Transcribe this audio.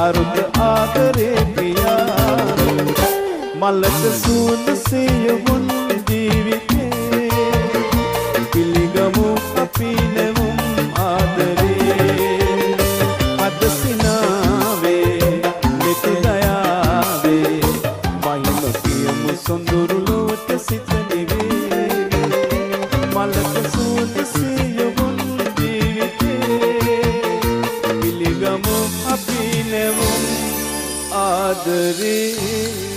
අරුත ආදරේ පියා මලක සූද සියවුන් ජීවිතේ පිළිගමු අපි නෙවුම් ආදරේ අද සිනාවේ මෙත දයාවේ මහිම කියමු සොඳුරු ලොවට සිත නිවේ මලක සූද සියවුන් ජීවිතේ පිළිගමු අපි නෙවුම් ආදරේ